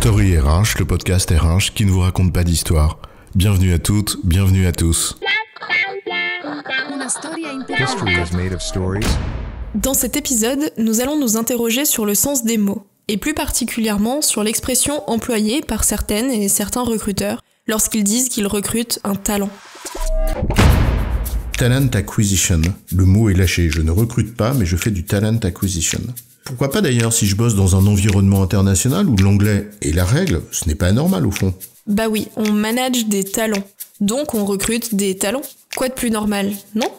Story RH, le podcast RH qui ne vous raconte pas d'histoire. Bienvenue à toutes, bienvenue à tous. History is made of stories. Dans cet épisode, nous allons nous interroger sur le sens des mots, et plus particulièrement sur l'expression employée par certaines et certains recruteurs lorsqu'ils disent qu'ils recrutent un talent. Talent acquisition. Le mot est lâché. Je ne recrute pas, mais je fais du talent acquisition. Pourquoi pas d'ailleurs si je bosse dans un environnement international où l'anglais est la règle, ce n'est pas anormal au fond. Bah oui, on manage des talents, donc on recrute des talents. Quoi de plus normal, non ?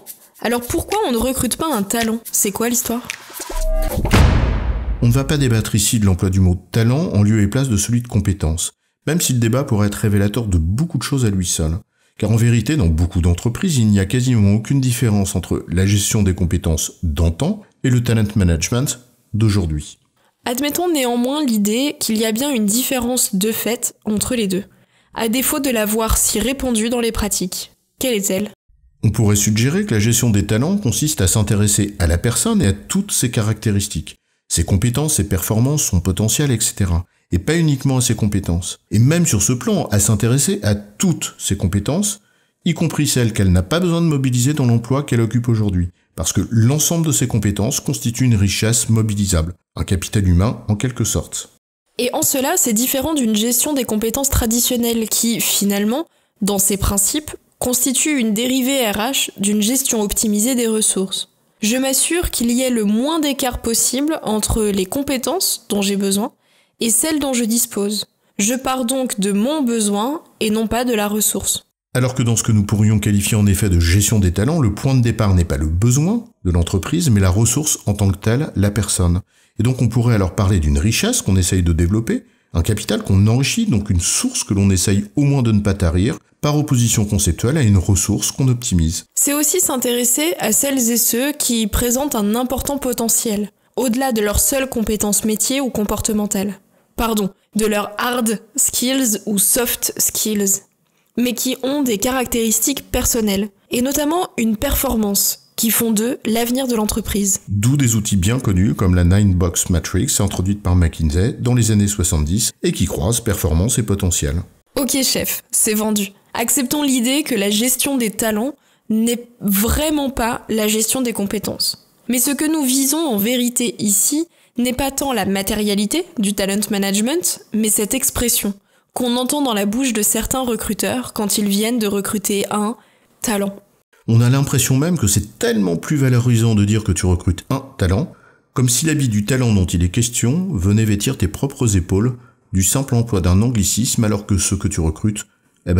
Alors pourquoi on ne recrute pas un talent ? C'est quoi l'histoire ? On ne va pas débattre ici de l'emploi du mot talent en lieu et place de celui de compétence, même si le débat pourrait être révélateur de beaucoup de choses à lui seul. Car en vérité, dans beaucoup d'entreprises, il n'y a quasiment aucune différence entre la gestion des compétences d'antan et le talent management d'aujourd'hui. Admettons néanmoins l'idée qu'il y a bien une différence de fait entre les deux, à défaut de la voir si répandue dans les pratiques. Quelle est-elle ? On pourrait suggérer que la gestion des talents consiste à s'intéresser à la personne et à toutes ses caractéristiques, ses compétences, ses performances, son potentiel, etc. Et pas uniquement à ses compétences. Et même sur ce plan, à s'intéresser à toutes ses compétences, y compris celles qu'elle n'a pas besoin de mobiliser dans l'emploi qu'elle occupe aujourd'hui. Parce que l'ensemble de ces compétences constitue une richesse mobilisable, un capital humain en quelque sorte. Et en cela, c'est différent d'une gestion des compétences traditionnelles qui, finalement, dans ses principes, constitue une dérivée RH d'une gestion optimisée des ressources. Je m'assure qu'il y ait le moins d'écart possible entre les compétences dont j'ai besoin et celles dont je dispose. Je pars donc de mon besoin et non pas de la ressource. Alors que dans ce que nous pourrions qualifier en effet de gestion des talents, le point de départ n'est pas le besoin de l'entreprise, mais la ressource en tant que telle, la personne. Et donc on pourrait alors parler d'une richesse qu'on essaye de développer, un capital qu'on enrichit, donc une source que l'on essaye au moins de ne pas tarir, par opposition conceptuelle à une ressource qu'on optimise. C'est aussi s'intéresser à celles et ceux qui présentent un important potentiel, au-delà de leurs seules compétences métiers ou comportementales. Pardon, de leurs hard skills ou soft skills, mais qui ont des caractéristiques personnelles, et notamment une performance, qui font d'eux l'avenir de l'entreprise. D'où des outils bien connus comme la 9-Box Matrix introduite par McKinsey dans les années 70 et qui croisent performance et potentiel. Ok chef, c'est vendu. Acceptons l'idée que la gestion des talents n'est vraiment pas la gestion des compétences. Mais ce que nous visons en vérité ici n'est pas tant la matérialité du talent management, mais cette expression qu'on entend dans la bouche de certains recruteurs quand ils viennent de recruter un talent. On a l'impression même que c'est tellement plus valorisant de dire que tu recrutes un talent, comme si l'habit du talent dont il est question venait vêtir tes propres épaules du simple emploi d'un anglicisme alors que ceux que tu recrutes,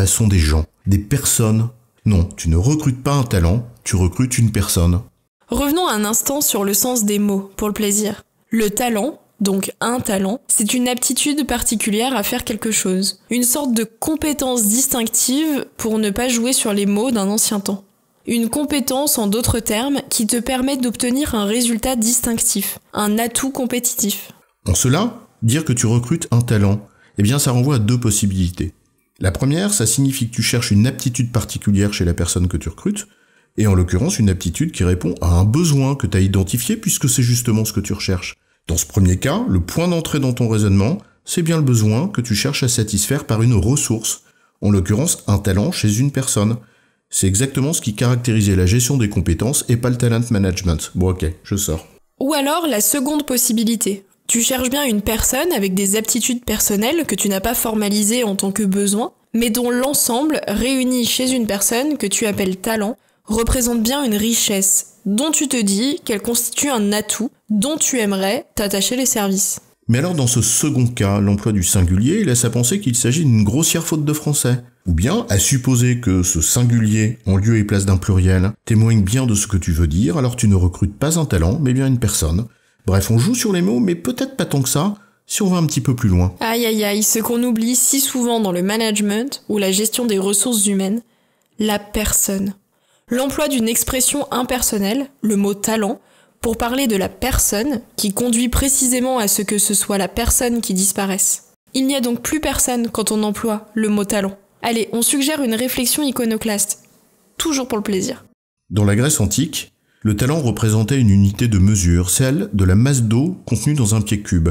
sont des gens, des personnes. Non, tu ne recrutes pas un talent, tu recrutes une personne. Revenons un instant sur le sens des mots, pour le plaisir. Le talent, donc un talent, c'est une aptitude particulière à faire quelque chose. Une sorte de compétence distinctive pour ne pas jouer sur les mots d'un ancien temps. Une compétence, en d'autres termes, qui te permet d'obtenir un résultat distinctif, un atout compétitif. En cela, dire que tu recrutes un talent, ça renvoie à deux possibilités. La première, ça signifie que tu cherches une aptitude particulière chez la personne que tu recrutes, et en l'occurrence une aptitude qui répond à un besoin que tu as identifié puisque c'est justement ce que tu recherches. Dans ce premier cas, le point d'entrée dans ton raisonnement, c'est bien le besoin que tu cherches à satisfaire par une ressource, en l'occurrence un talent chez une personne. C'est exactement ce qui caractérisait la gestion des compétences et pas le talent management. Bon ok, je sors. Ou alors la seconde possibilité. Tu cherches bien une personne avec des aptitudes personnelles que tu n'as pas formalisées en tant que besoin, mais dont l'ensemble, réuni chez une personne que tu appelles talent, représente bien une richesse, dont tu te dis qu'elle constitue un atout, dont tu aimerais t'attacher les services. Mais alors dans ce second cas, l'emploi du singulier laisse à penser qu'il s'agit d'une grossière faute de français. Ou bien à supposer que ce singulier, en lieu et place d'un pluriel, témoigne bien de ce que tu veux dire, alors tu ne recrutes pas un talent, mais bien une personne. Bref, on joue sur les mots, mais peut-être pas tant que ça, si on va un petit peu plus loin. Aïe aïe aïe, ce qu'on oublie si souvent dans le management ou la gestion des ressources humaines, la personne. L'emploi d'une expression impersonnelle, le mot talent, pour parler de la personne qui conduit précisément à ce que ce soit la personne qui disparaisse. Il n'y a donc plus personne quand on emploie le mot talent. Allez, on suggère une réflexion iconoclaste. Toujours pour le plaisir. Dans la Grèce antique, le talent représentait une unité de mesure, celle de la masse d'eau contenue dans un pied cube.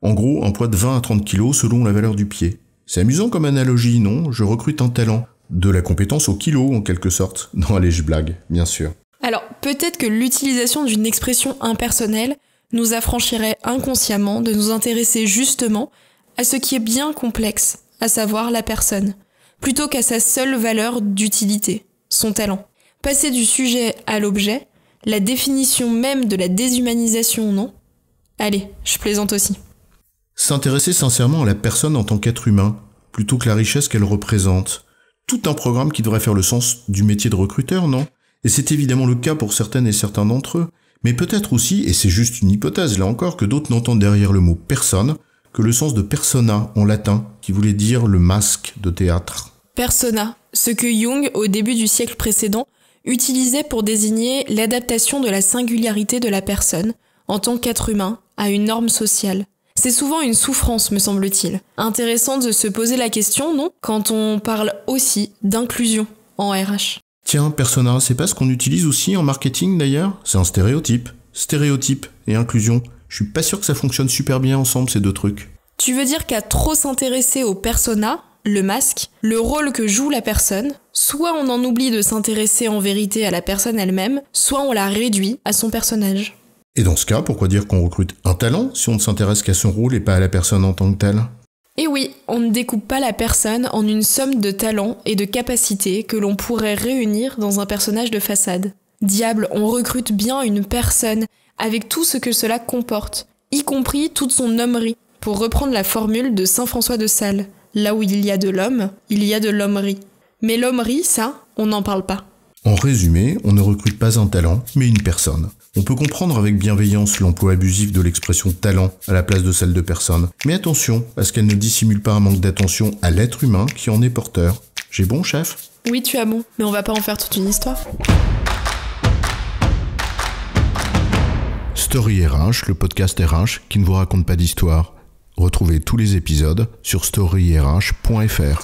En gros, un poids de 20 à 30 kg selon la valeur du pied. C'est amusant comme analogie, non? Je recrute un talent. De la compétence au kilo, en quelque sorte. Non, allez, je blague, bien sûr. Alors, peut-être que l'utilisation d'une expression impersonnelle nous affranchirait inconsciemment de nous intéresser justement à ce qui est bien complexe, à savoir la personne, plutôt qu'à sa seule valeur d'utilité, son talent. Passer du sujet à l'objet, la définition même de la déshumanisation, non? Allez, je plaisante aussi. S'intéresser sincèrement à la personne en tant qu'être humain, plutôt que la richesse qu'elle représente. Tout un programme qui devrait faire le sens du métier de recruteur, non? Et c'est évidemment le cas pour certaines et certains d'entre eux. Mais peut-être aussi, et c'est juste une hypothèse là encore, que d'autres n'entendent derrière le mot personne que le sens de persona en latin, qui voulait dire le masque de théâtre. Persona, ce que Jung, au début du siècle précédent, utilisait pour désigner l'adaptation de la singularité de la personne, en tant qu'être humain, à une norme sociale. C'est souvent une souffrance, me semble-t-il. Intéressant de se poser la question, non? Quand on parle aussi d'inclusion en RH. Tiens, persona, c'est pas ce qu'on utilise aussi en marketing d'ailleurs? C'est un stéréotype. Stéréotype et inclusion. Je suis pas sûr que ça fonctionne super bien ensemble ces deux trucs. Tu veux dire qu'à trop s'intéresser au persona, le masque, le rôle que joue la personne, soit on en oublie de s'intéresser en vérité à la personne elle-même, soit on la réduit à son personnage. Et dans ce cas, pourquoi dire qu'on recrute un talent si on ne s'intéresse qu'à son rôle et pas à la personne en tant que telle? Et oui, on ne découpe pas la personne en une somme de talents et de capacités que l'on pourrait réunir dans un personnage de façade. Diable, on recrute bien une personne avec tout ce que cela comporte, y compris toute son hommerie, pour reprendre la formule de saint François de Sales. Là où il y a de l'homme, il y a de l'hommerie. Mais l'hommerie, ça, on n'en parle pas. En résumé, on ne recrute pas un talent, mais une personne. On peut comprendre avec bienveillance l'emploi abusif de l'expression talent à la place de celle de personne. Mais attention, à ce qu'elle ne dissimule pas un manque d'attention à l'être humain qui en est porteur. J'ai bon, chef? Oui, tu as bon, mais on va pas en faire toute une histoire. Story RH, le podcast RH qui ne vous raconte pas d'histoire. Retrouvez tous les épisodes sur storyrh.fr.